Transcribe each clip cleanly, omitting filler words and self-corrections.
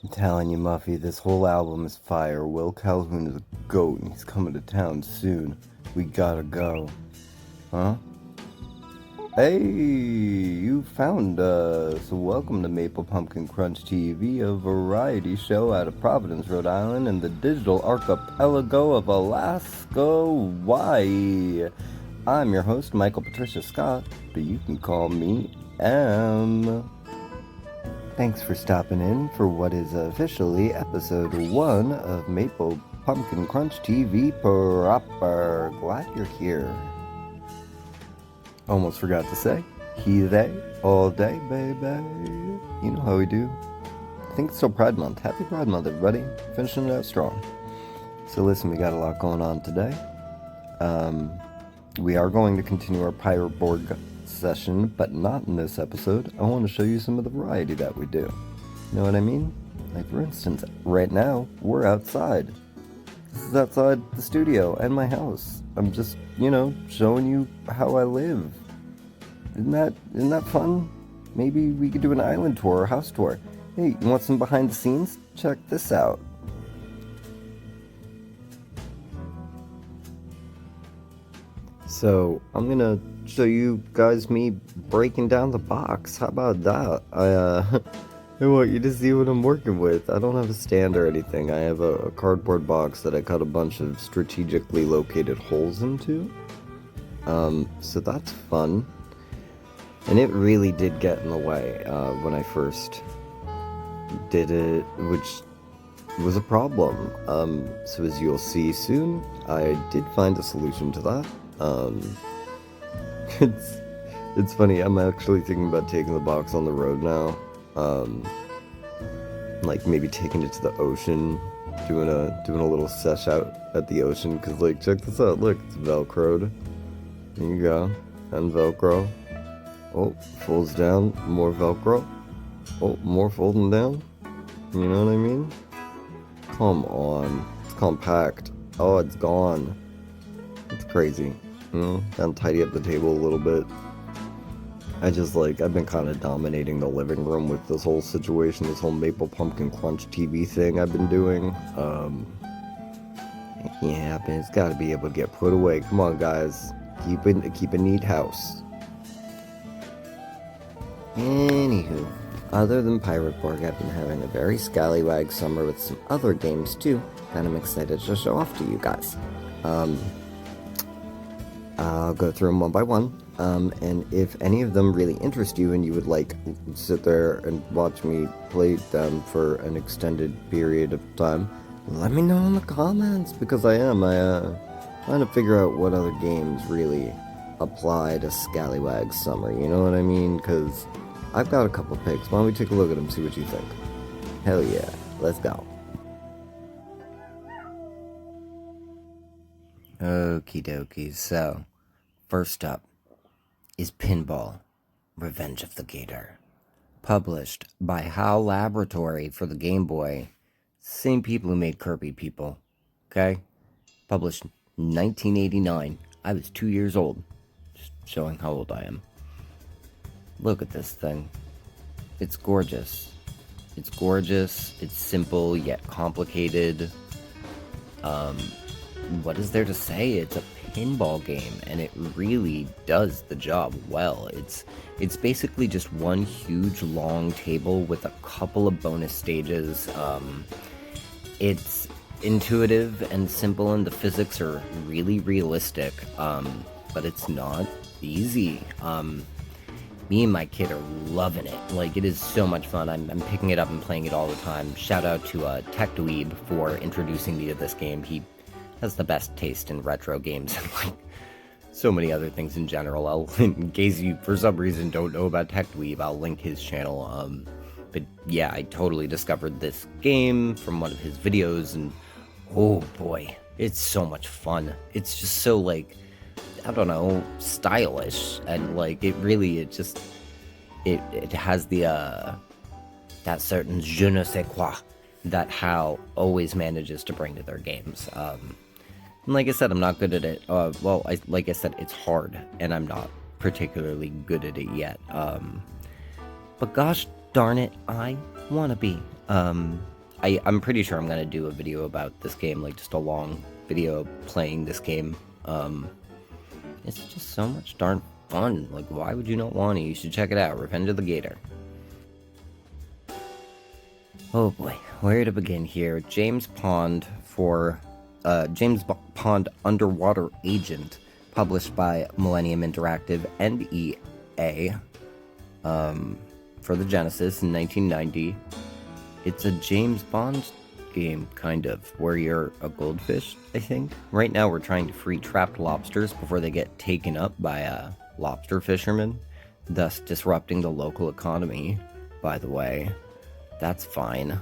I'm telling you, Muffy, this whole album is fire. Will Calhoun is a goat, and he's coming to town soon. We gotta go. Huh? Hey, you found us. Welcome to Maple Pumpkin Crunch TV, a variety show out of Providence, Rhode Island, and the digital archipelago of Alaska, Hawaii. I'm your host, Michael Patricia Scott, but you can call me M. Thanks for stopping in for what is officially episode 1 of Maple Pumpkin Crunch TV proper. Glad you're here. Almost forgot to say, he, they, all day, baby. You know how we do. I think it's still Pride Month. Happy Pride Month, everybody. Finishing it out strong. So listen, we got a lot going on today. We are going to continue our pirate board session, but not in this episode. I want to show you some of the variety that we do. You know what I mean? Like, for instance, right now, we're outside. This is outside the studio and my house. I'm just, showing you how I live. Isn't that fun? Maybe we could do an island tour or house tour. Hey, you want some behind the scenes? Check this out. So, I'm gonna show you guys me breaking down the box. How about that? I want you to see what I'm working with. I don't have a stand or anything. I have a cardboard box that I cut a bunch of strategically located holes into. So that's fun. And it really did get in the way when I first did it, which was a problem. So as you'll see soon, I did find a solution to that. It's funny, I'm actually thinking about taking the box on the road now. Like maybe taking it to the ocean, doing a little sesh out at the ocean, cause like check this out, look, it's velcroed. There you go, and velcro. Oh, folds down, more velcro. Oh, more folding down. You know what I mean? Come on, it's compact. Oh, it's gone. It's crazy. Gotta tidy up the table a little bit. I've been kind of dominating the living room with this whole situation, this whole Maple Pumpkin Crunch TV thing I've been doing. It can't happen. It's gotta be able to get put away. Come on, guys. Keep a neat house. Anywho, other than Pirate Borg, I've been having a very scallywag summer with some other games too that I'm excited to show off to you guys. I'll go through them one by one, and if any of them really interest you and you would like sit there and watch me play them for an extended period of time, let me know in the comments, because I am trying to figure out what other games really apply to Scallywag's summer, you know what I mean? Because I've got a couple picks. Why don't we take a look at them, see what you think? Hell yeah, let's go. Okie dokie, so first up is Pinball Revenge of the Gator. Published by HAL Laboratory for the Game Boy. Same people who made Kirby People. Okay? Published 1989. I was 2 years old. Just showing how old I am. Look at this thing. It's gorgeous. It's gorgeous. It's simple yet complicated. What is there to say? It's a pinball game, and it really does the job well. It's basically just one huge long table with a couple of bonus stages. It's intuitive and simple, and the physics are really realistic, but it's not easy. Me and my kid are loving it. Like, it is so much fun. I'm picking it up and playing it all the time. Shout out to Tech Dweeb for introducing me to this game. He has the best taste in retro games and like so many other things in general. In case you for some reason don't know about Tech Dweeb, I'll link his channel. But yeah, I totally discovered this game from one of his videos, and oh boy, it's so much fun. It's just so, like, I don't know, stylish, and like it has the that certain je ne sais quoi that HAL always manages to bring to their games. And like I said, I'm not good at it. Like I said, it's hard, and I'm not particularly good at it yet. But gosh darn it, I want to be. I'm pretty sure I'm gonna do a video about this game, like just a long video playing this game. It's just so much darn fun. Like, why would you not want to? You should check it out. Revenge of the Gator. Oh boy, where to begin here? James Pond Underwater Agent, published by Millennium Interactive and EA, for the Genesis in 1990. It's a James Bond game, kind of, where you're a goldfish, I think. Right now we're trying to free trapped lobsters before they get taken up by lobster fishermen, thus disrupting the local economy, by the way. That's fine.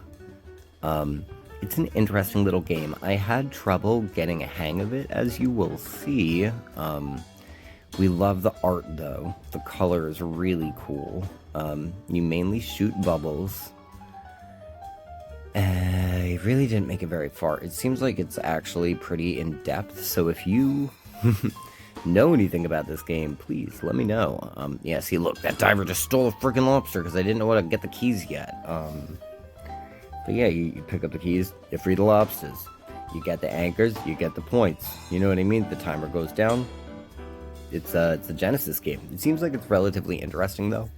It's an interesting little game. I had trouble getting a hang of it, as you will see. We love the art, though. The color is really cool. You mainly shoot bubbles. I really didn't make it very far. It seems like it's actually pretty in-depth, so if you know anything about this game, please let me know. Yeah, see, look, that diver just stole a freaking lobster because I didn't know how to get the keys yet. But yeah, you pick up the keys, you free the lobsters. You get the anchors, you get the points. You know what I mean? The timer goes down. It's a Genesis game. It seems like it's relatively interesting, though.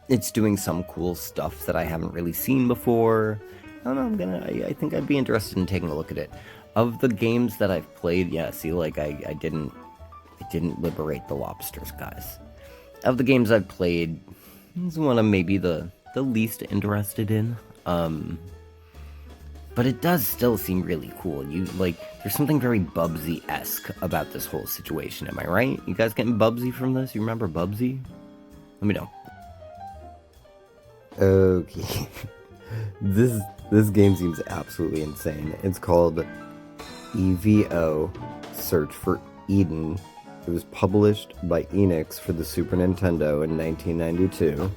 It's doing some cool stuff that I haven't really seen before. I don't know, I think I'd be interested in taking a look at it. Of the games that I've played, yeah, see, like, I didn't liberate the lobsters, guys. Of the games I've played, this is one I'm maybe the least interested in. But it does still seem really cool. There's something very Bubsy-esque about this whole situation, am I right? You guys getting Bubsy from this? You remember Bubsy? Let me know. Okay. This game seems absolutely insane. It's called EVO, Search for Eden. It was published by Enix for the Super Nintendo in 1992.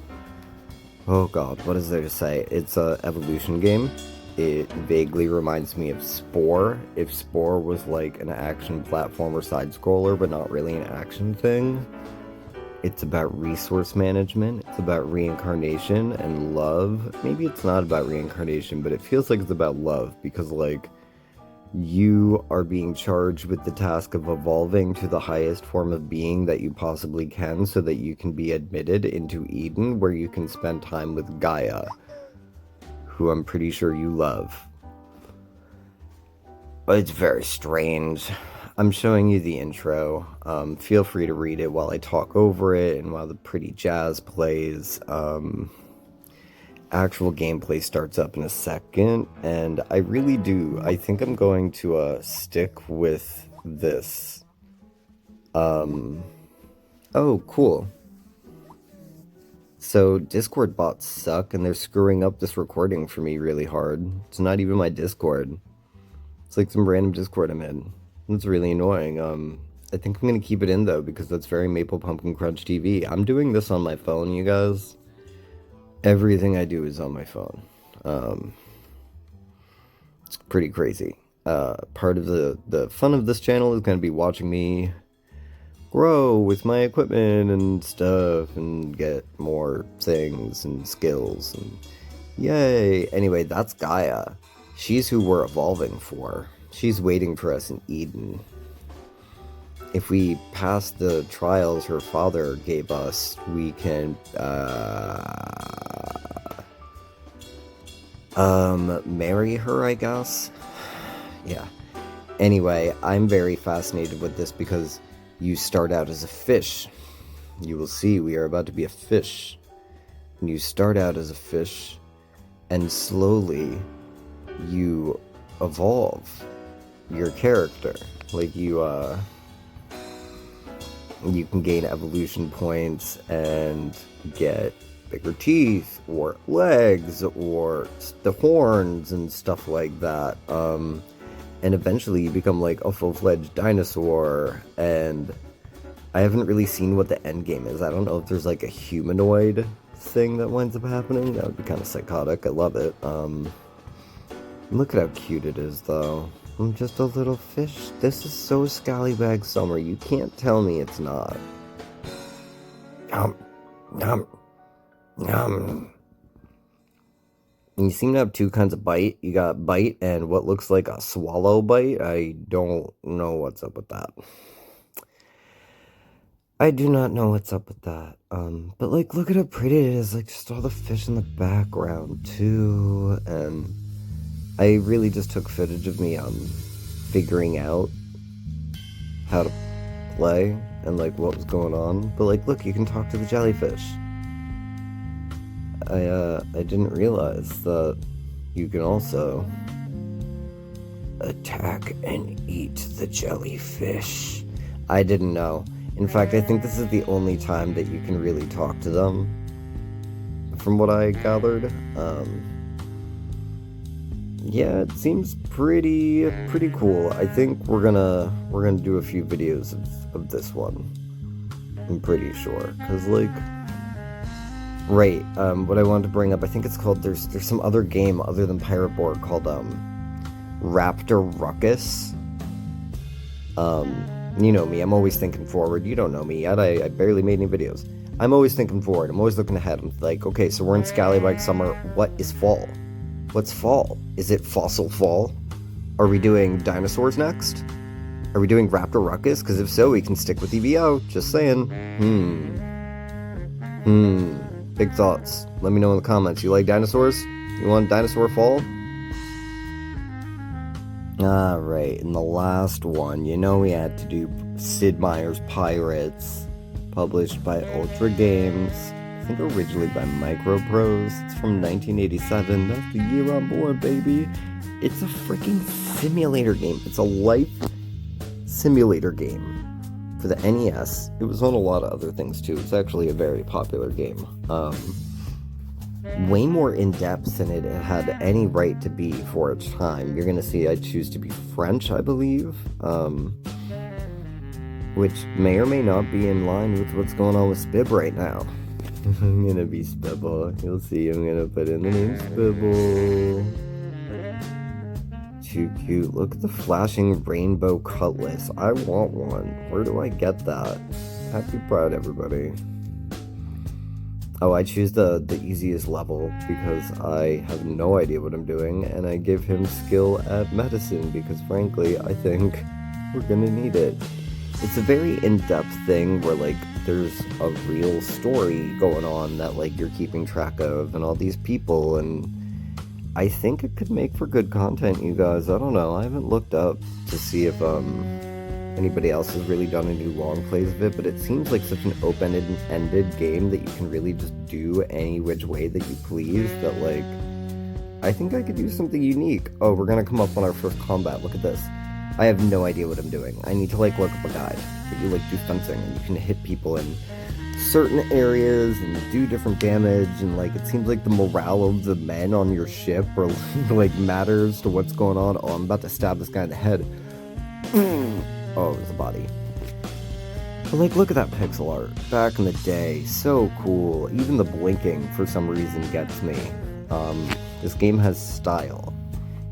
Oh god, what is there to say? It's an evolution game. It vaguely reminds me of Spore, if Spore was like an action platformer side-scroller, but not really an action thing. It's about resource management, it's about reincarnation and love. Maybe it's not about reincarnation, but it feels like it's about love, because, like, you are being charged with the task of evolving to the highest form of being that you possibly can so that you can be admitted into Eden, where you can spend time with Gaia, who I'm pretty sure you love. But it's very strange. I'm showing you the intro. Feel free to read it while I talk over it and while the pretty jazz plays. Actual gameplay starts up in a second, and I think I'm going to stick with this. Oh, cool. So Discord bots suck, and they're screwing up this recording for me really hard. It's not even my Discord. It's like some random Discord I'm in. It's really annoying. I think I'm gonna keep it in, though, because that's very Maple Pumpkin Crunch TV. I'm doing this on my phone, you guys. Everything I do is on my phone. It's pretty crazy. Part of the fun of this channel is gonna be watching me grow with my equipment and stuff and get more things and skills and yay. Anyway, that's Gaia. She's who we're evolving for. She's waiting for us in Eden. If we pass the trials her father gave us, we can marry her, I guess. Yeah. Anyway, I'm very fascinated with this because you start out as a fish. You will see we are about to be a fish. And you start out as a fish, and slowly you evolve your character. Like, you can gain evolution points and get bigger teeth or legs or the horns and stuff like that. And eventually you become like a full-fledged dinosaur, and I haven't really seen what the end game is. I don't know if there's like a humanoid thing that winds up happening. That would be kind of psychotic. I love it. Look at how cute it is, though. I'm just a little fish. This is so Scallywag Summer. You can't tell me it's not. Yum. Yum. Yum. And you seem to have two kinds of bite. You got bite and what looks like a swallow bite. I don't know what's up with that. I do not know what's up with that. But like, look at how pretty it is. Like, just all the fish in the background too. And I really just took footage of me figuring out how to play and like what was going on. But like, look, you can talk to the jellyfish. I didn't realize that you can also attack and eat the jellyfish. I didn't know. In fact, I think this is the only time that you can really talk to them, from what I gathered. Yeah, it seems pretty cool. I think we're gonna do a few videos of this one. I'm pretty sure, cause like, right. What I wanted to bring up, I think it's called. There's some other game other than Pirate Board called Raptor Ruckus. You know me, I'm always thinking forward. You don't know me yet, I barely made any videos. I'm always thinking forward, I'm always looking ahead. I'm like, okay, so we're in Scallywag summer, what is fall? What's fall? Is it fossil fall? Are we doing dinosaurs next? Are we doing Raptor Ruckus? Because if so, we can stick with EVO, just saying. Big thoughts. Let me know in the comments. You like dinosaurs? You want dinosaur fall? Alright, and the last one, you know we had to do Sid Meier's Pirates, published by Ultra Games, I think originally by Microprose. It's from 1987, that's the year on board, baby. It's a freaking simulator game. It's a life simulator game for the NES. It was on a lot of other things too. It's actually a very popular game. Way more in-depth than it had any right to be for its time. You're gonna see I choose to be French, I believe, which may or may not be in line with what's going on with Spib right now. I'm gonna be Spibble. You'll see I'm gonna put in the name Spibble. Too cute. Look at the flashing rainbow cutlass. I want one. Where do I get that? Happy Pride, everybody. Oh, I choose the easiest level because I have no idea what I'm doing, and I give him skill at medicine because, frankly, I think we're gonna need it. It's a very in-depth thing where, like, there's a real story going on that, like, you're keeping track of, and all these people, and I think it could make for good content, you guys. I don't know. I haven't looked up to see if, anybody else has really done any long plays of it, but it seems like such an open-ended game that you can really just do any which way that you please, that like, I think I could do something unique. Oh, we're gonna come up on our first combat. Look at this. I have no idea what I'm doing. I need to like look up a guide. But you like do fencing and you can hit people in certain areas and do different damage, and like it seems like the morale of the men on your ship or like matters to what's going on. Oh, I'm about to stab this guy in the head. Oh, it was a body. But like, look at that pixel art. Back in the day, so cool. Even the blinking, for some reason, gets me. This game has style.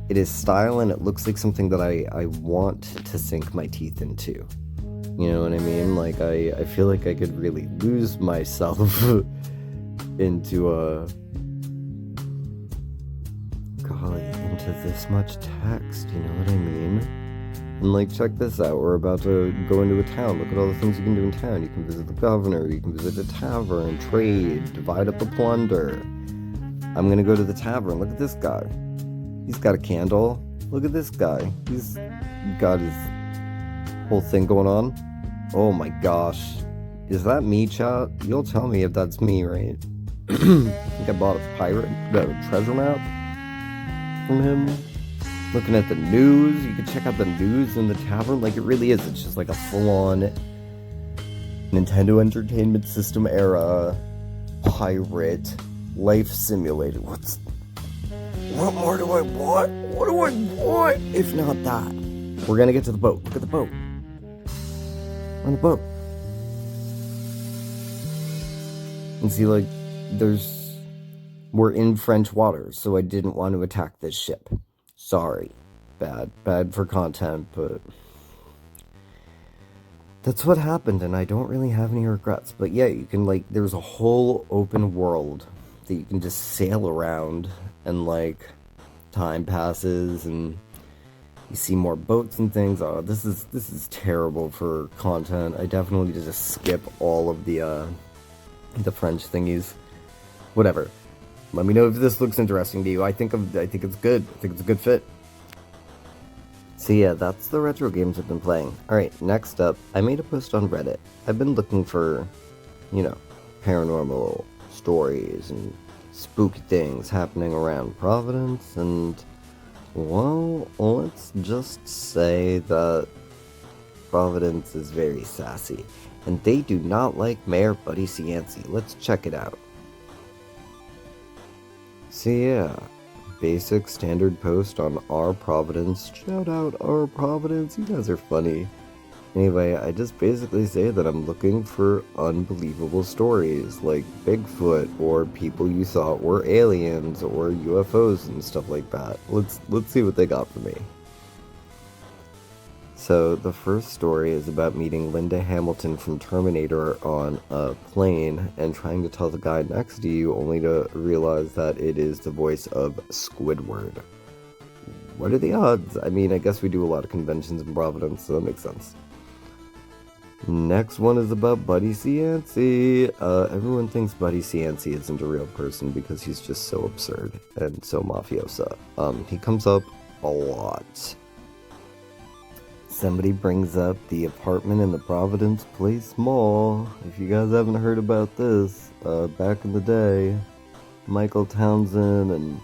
It is style, and it looks like something that I want to sink my teeth into. You know what I mean? Like, I feel like I could really lose myself into golly, into this much text, you know what I mean? And like, check this out, we're about to go into a town. Look at all the things you can do in town. You can visit the governor, you can visit a tavern, trade, divide up the plunder. I'm gonna go to the tavern. Look at this guy. He's got a candle. Look at this guy. He's got his whole thing going on. Oh my gosh. Is that me, chat? You'll tell me if that's me, right? I think I bought a treasure map from him. Looking at the news, you can check out the news in the tavern. Like, it really is. It's just like a full-on Nintendo Entertainment System era pirate life simulator. What more do I want? What do I want if not that? We're gonna get to the boat. Look at the boat. We're on the boat. And see, like, we're in French waters, so I didn't want to attack this ship. Sorry. Bad for content, but that's what happened, and I don't really have any regrets. But yeah, you can, like, there's a whole open world that you can just sail around, and like time passes and you see more boats and things. Oh, this is terrible for content. I definitely need to just skip all of the French thingies. Whatever. Let me know if this looks interesting to you. I think it's good. I think it's a good fit. So yeah, that's the retro games I've been playing. Alright, next up, I made a post on Reddit. I've been looking for, paranormal stories and spooky things happening around Providence, and, well, let's just say that Providence is very sassy, and they do not like Mayor Buddy Cianci. Let's check it out. So yeah, basic standard post on our Providence. Shout out our Providence, you guys are funny. Anyway, I just basically say that I'm looking for unbelievable stories like Bigfoot or people you thought were aliens or UFOs and stuff like that. Let's see what they got for me. So the first story is about meeting Linda Hamilton from Terminator on a plane and trying to tell the guy next to you only to realize that it is the voice of Squidward. What are the odds? I mean, I guess we do a lot of conventions in Providence, so that makes sense. Next one is about Buddy Cianci. Everyone thinks Buddy Cianci isn't a real person because he's just so absurd and so mafiosa. He comes up a lot. Somebody brings up the apartment in the Providence Place Mall. If you guys haven't heard about this, back in the day, Michael Townsend and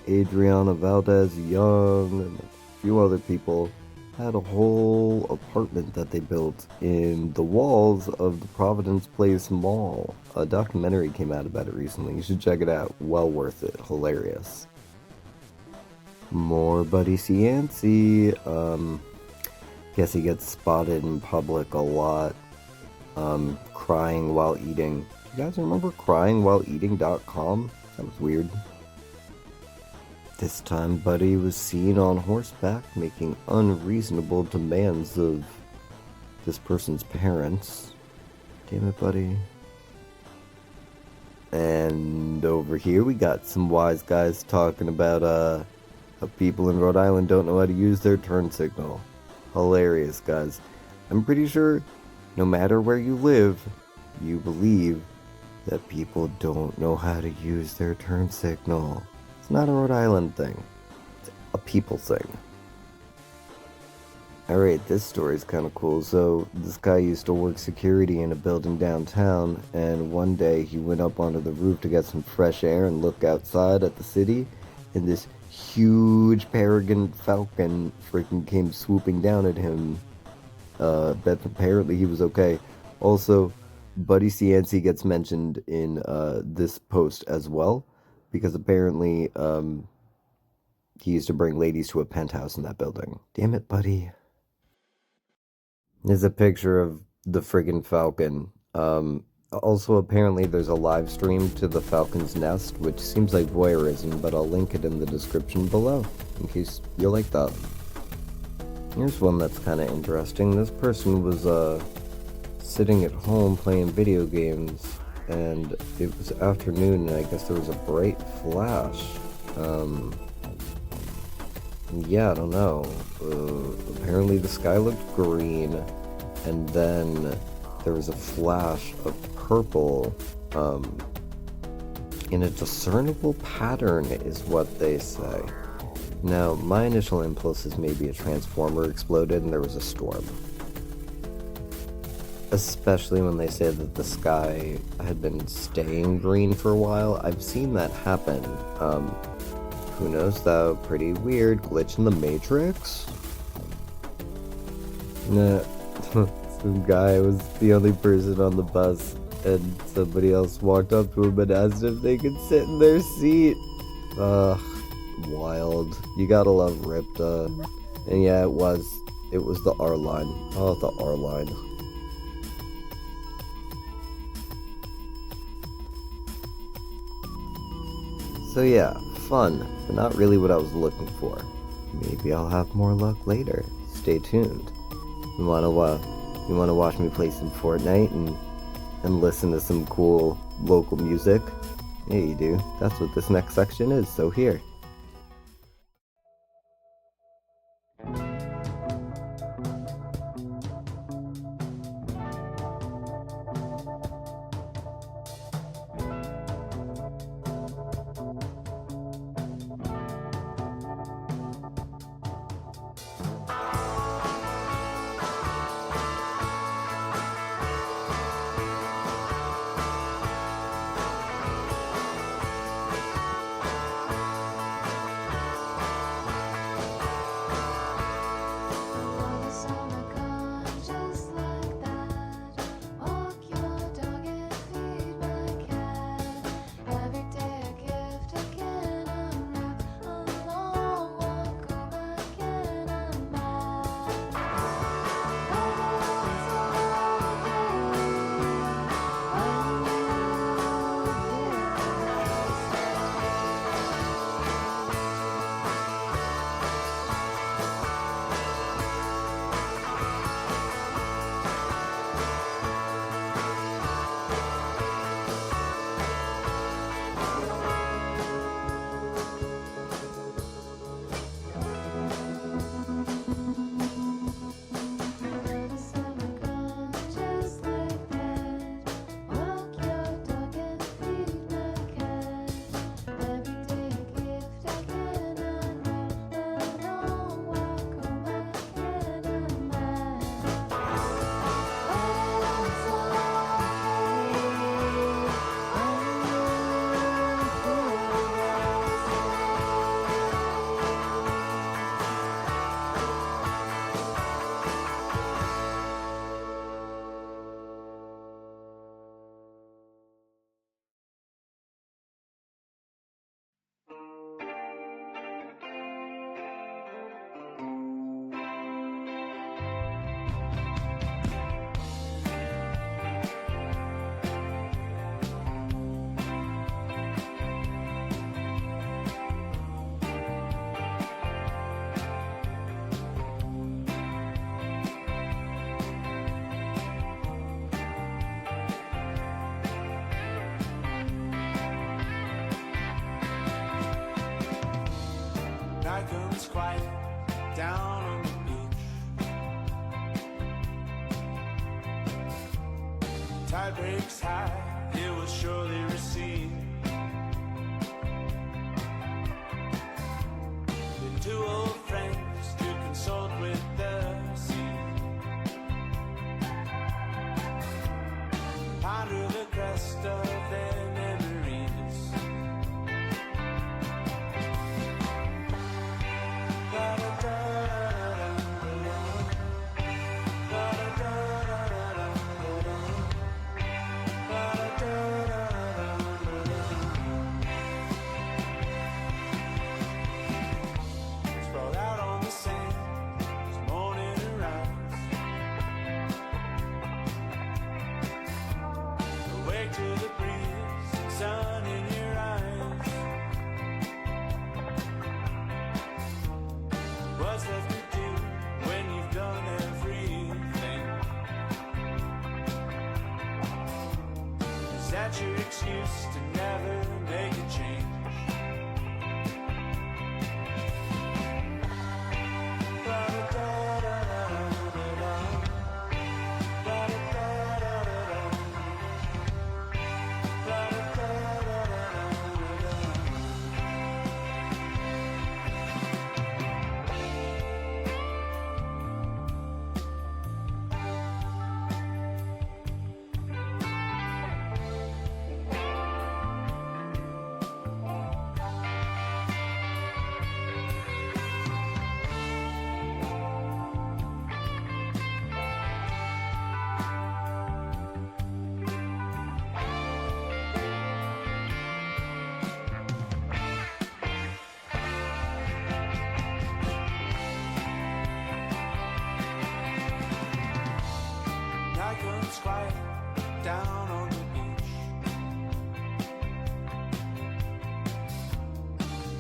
Adriana Valdez Young and a few other people had a whole apartment that they built in the walls of the Providence Place Mall. A documentary came out about it recently. You should check it out. Well worth it. Hilarious. More Buddy Cianci. Guess he gets spotted in public a lot, crying while eating. You guys remember cryingwhileeating.com? That was weird. This time, Buddy was seen on horseback making unreasonable demands of this person's parents. Damn it, Buddy. And over here, we got some wise guys talking about how people in Rhode Island don't know how to use their turn signal. Hilarious, guys. I'm pretty sure no matter where you live, you believe that people don't know how to use their turn signal. It's not a Rhode Island thing. It's a people thing. Alright, this story's kind of cool. So, this guy used to work security in a building downtown, and one day he went up onto the roof to get some fresh air and look outside at the city, and this huge peregrine falcon freaking came swooping down at him. But apparently he was okay. Also, Buddy Cianci gets mentioned in this post as well, because apparently he used to bring ladies to a penthouse in that building. Damn it, Buddy. There's a picture of the friggin' falcon. Also, apparently there's a live stream to the falcon's nest, which seems like voyeurism, but I'll link it in the description below, in case you like that. Here's one that's kind of interesting. This person was sitting at home playing video games, and it was afternoon, and I guess there was a bright flash. Yeah, I don't know. Apparently the sky looked green, and then there was a flash of purple in a discernible pattern is what they say. Now, my initial impulse is maybe a transformer exploded and there was a storm. Especially when they say that the sky had been staying green for a while. I've seen that happen. Who knows though? Pretty weird. Glitch in the Matrix? Nah. Some guy was the only person on the bus, and somebody else walked up to him and asked if they could sit in their seat. Ugh, wild. You gotta love Ripta. And yeah, it was the R line. Oh, the R line. So yeah, fun, but not really what I was looking for. Maybe I'll have more luck later. Stay tuned. You wanna watch me play some Fortnite and listen to some cool local music? Yeah, you do. That's what this next section is, so here. goes quiet down on the beach. Tide breaks high, it will surely recede. The two old friends to consult with the sea. Ponder the crest of their memories. Sprawled out on the sand as morning arrives. Awake to the breeze, sun in your eyes. What's left to do when you've done everything? Is that your excuse to never make a change? Night comes quiet down on the beach.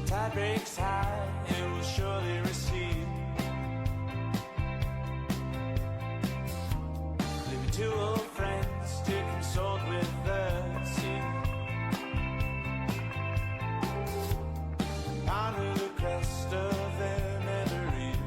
Tide breaks high, it will surely recede. Leaving two old friends to consult with the sea. Ponder the crest of their memories.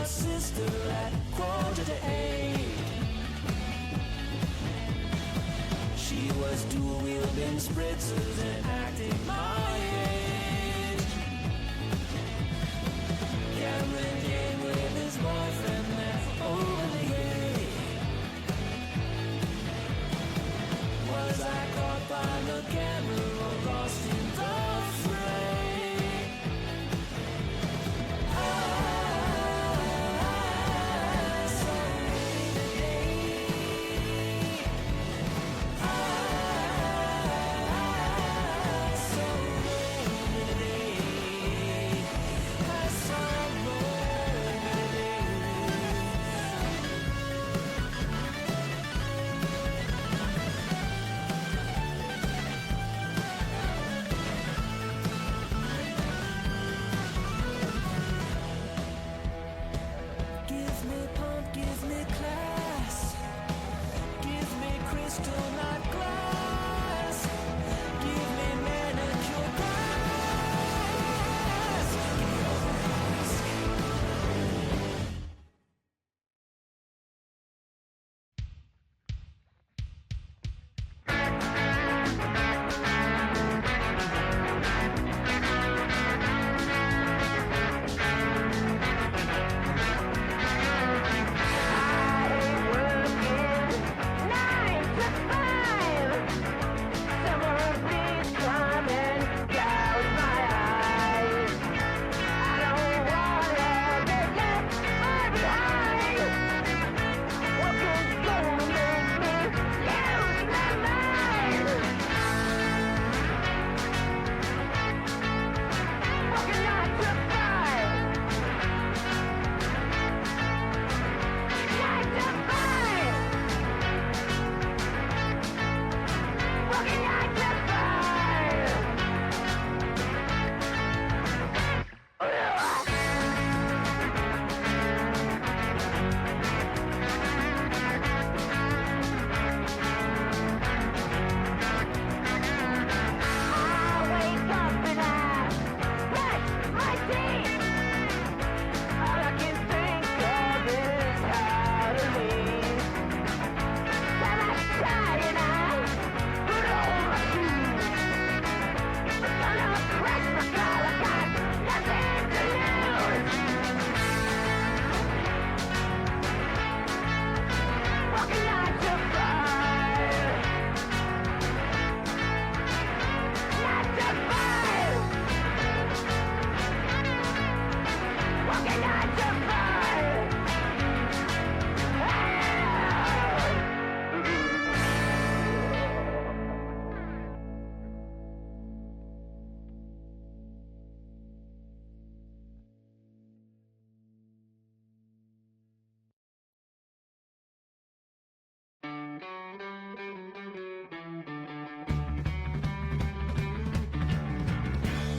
your sister at 7:45. She was dual-wielding spritzers and acting my age. crystal, not glass. Give me manicure glass. Give me your mask.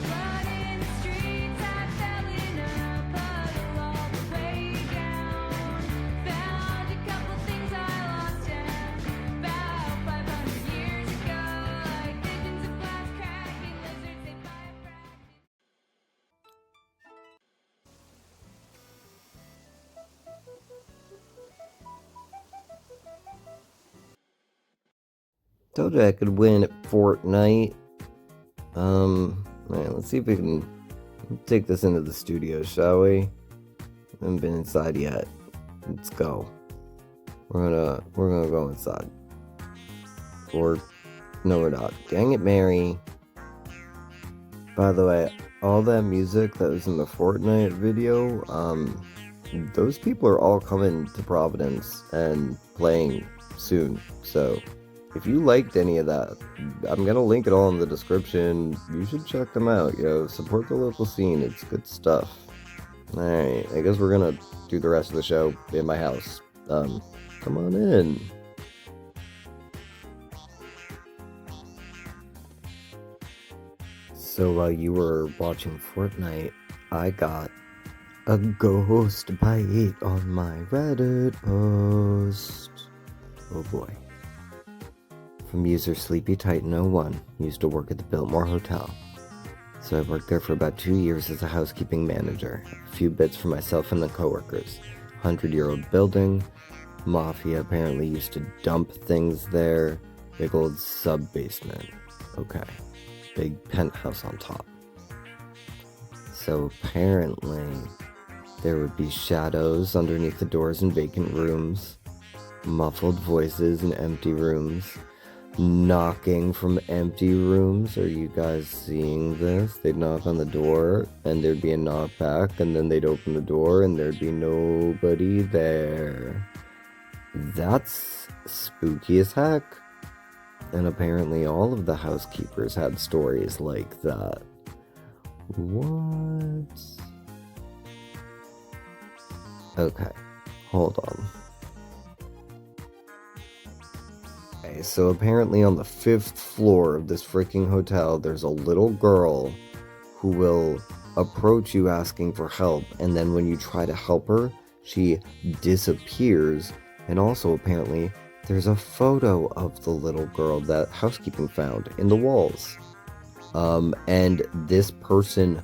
Running the streets, I fell in a puddle all the way down. Found a couple things I lost and about 500 years ago, like visions of glass cracking lizards ate by a fracking. Told you I could win at Fortnite. Alright, let's see if we can take this into the studio, shall we? Haven't been inside yet. Let's go. We're gonna go inside. Or no, we're not. Dang it, Mary. By the way, all that music that was in the Fortnite video, those people are all coming to Providence and playing soon. So if you liked any of that, I'm gonna link it all in the description. You should check them out, yo. Support the local scene. It's good stuff. Alright, I guess we're gonna do the rest of the show in my house. Come on in. So while you were watching Fortnite, I got a ghost bite on my Reddit post. Oh boy. From user Sleepy Titan 01, used to work at the Biltmore Hotel. So I worked there for about 2 years as a housekeeping manager. A few bits for myself and the coworkers. 100-year-old building. Mafia apparently used to dump things there. Big old sub-basement. Okay. Big penthouse on top. So apparently there would be shadows underneath the doors in vacant rooms. Muffled voices in empty rooms. Knocking from empty rooms. Are you guys seeing this? They'd knock on the door and there'd be a knock back, and then they'd open the door and there'd be nobody there. That's spooky as heck. And apparently all of the housekeepers had stories like that. What? Okay, hold on. Okay, so apparently on the 5th floor of this freaking hotel, there's a little girl who will approach you asking for help, and then when you try to help her, she disappears, and also apparently there's a photo of the little girl that housekeeping found in the walls. And this person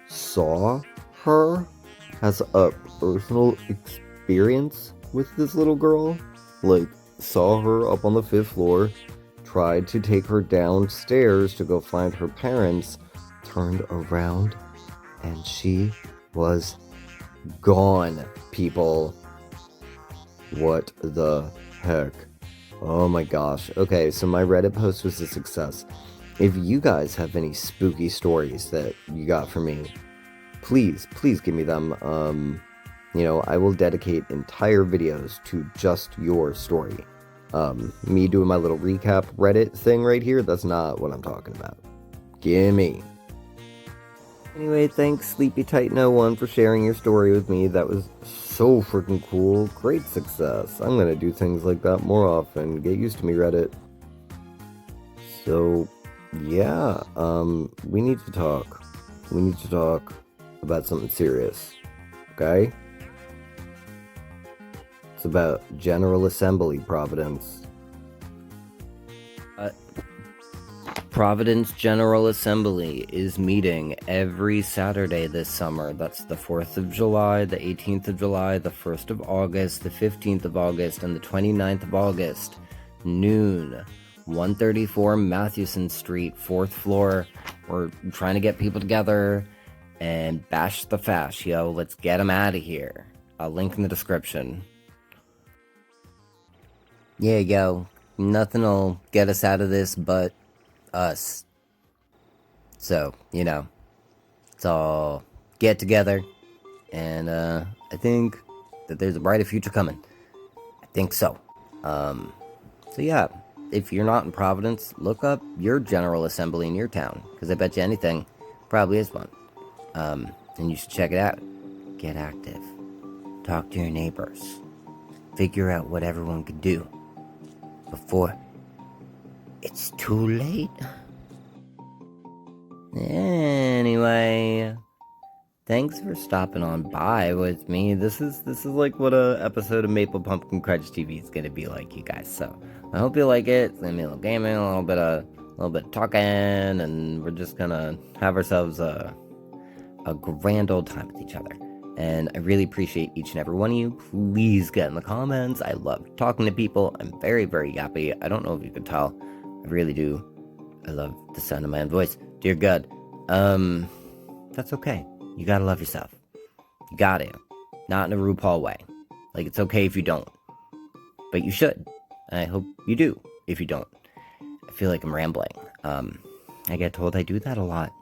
saw her, has a personal experience with this little girl. Like, saw her up on the 5th floor, tried to take her downstairs to go find her parents, turned around, and she was gone, people. What the heck? Oh my gosh. Okay, so my Reddit post was a success. If you guys have any spooky stories that you got for me, please give me them. You know, I will dedicate entire videos to just your story. Me doing my little recap Reddit thing right here, that's not what I'm talking about. Gimme. Anyway, thanks Sleepy Titan 01 for sharing your story with me. That was so freaking cool. Great success. I'm gonna do things like that more often. Get used to me, Reddit. So, yeah, we need to talk. We need to talk about something serious. Okay? It's about General Assembly, Providence. Providence General Assembly is meeting every Saturday this summer. That's the 4th of July, the 18th of July, the 1st of August, the 15th of August, and the 29th of August. Noon. 134 Mathewson Street, 4th floor. We're trying to get people together and bash the fash, yo. Let's get them out of here. I'll link in the description. Yeah, yo. Nothing will get us out of this but us. So, you know, let's all get together, and I think that there's a brighter future coming. I think so. So yeah, if you're not in Providence, look up your General Assembly in your town, because I bet you anything, probably is one. And you should check it out. Get active. Talk to your neighbors. Figure out what everyone could do before it's too late. Anyway, thanks for stopping on by with me. This is like what a episode of Maple Pumpkin Crunch TV is gonna be like, you guys. So I hope you like it. It's gonna be a little gaming, a little bit of talking, and we're just gonna have ourselves a grand old time with each other. And I really appreciate each and every one of you. Please get in the comments. I love talking to people. I'm very, very happy. I don't know if you can tell. I really do. I love the sound of my own voice. Dear God. That's okay. You gotta love yourself. You gotta. Not in a RuPaul way. Like, it's okay if you don't. But you should. And I hope you do if you don't. I feel like I'm rambling. I get told I do that a lot.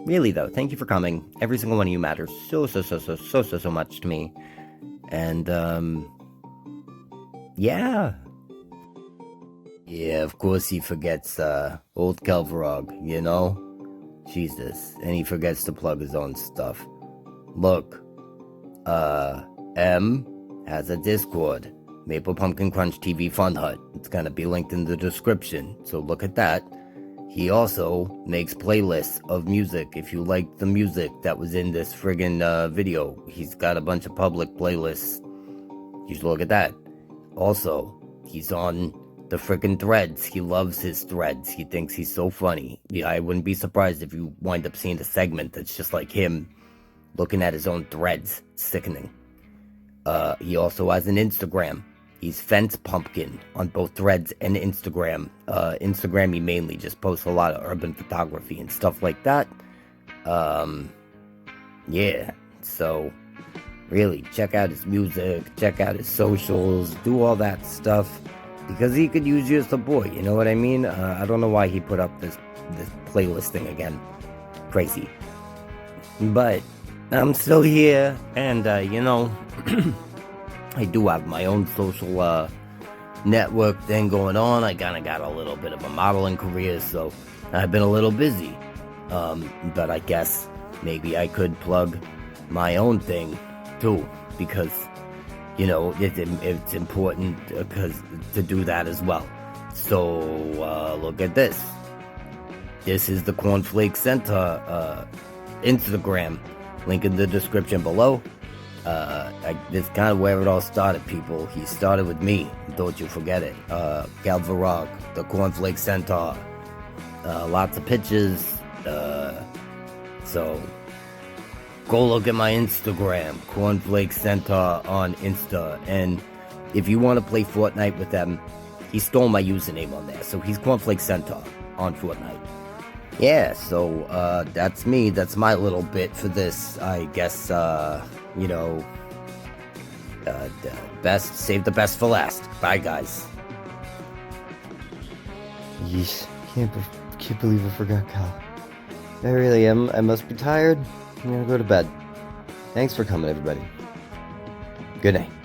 Really though, thank you for coming. Every single one of you matters so much to me. And, yeah. Yeah, of course he forgets, old Kelvarog, you know? Jesus, and he forgets to plug his own stuff. Look, M has a Discord, Maple Pumpkin Crunch TV Fun Hut. It's gonna be linked in the description, so look at that. He also makes playlists of music. If you like the music that was in this friggin' video, he's got a bunch of public playlists. You should look at that. Also, he's on the friggin' threads. He loves his threads. He thinks he's so funny. Yeah, I wouldn't be surprised if you wind up seeing a segment that's just like him looking at his own threads. It's sickening. He also has an Instagram. He's Fence Pumpkin on both threads and Instagram. Instagram, he mainly just posts a lot of urban photography and stuff like that. Yeah, so really check out his music, check out his socials, do all that stuff, because he could use you as a boy, you know what I mean? I don't know why he put up this playlist thing again. Crazy. But I'm still here, and you know, I do have my own social network thing going on. I kind of got a little bit of a modeling career, so I've been a little busy. But I guess maybe I could plug my own thing too, because you know it's important to do that as well. So look at this. This is the Cornflake Center Instagram. Link in the description below. This kind of where it all started, people. He started with me. Don't you forget it. Galvarog, the Cornflake Centaur. Lots of pictures. So go look at my Instagram, Cornflake Centaur on Insta. And if you want to play Fortnite with them, he stole my username on there. So he's Cornflake Centaur on Fortnite. Yeah, so that's me. That's my little bit for this. I guess, you know, save the best for last. Bye, guys. Yeesh, can't believe I forgot Kyle. I really am. I must be tired. I'm gonna go to bed. Thanks for coming, everybody. Good night.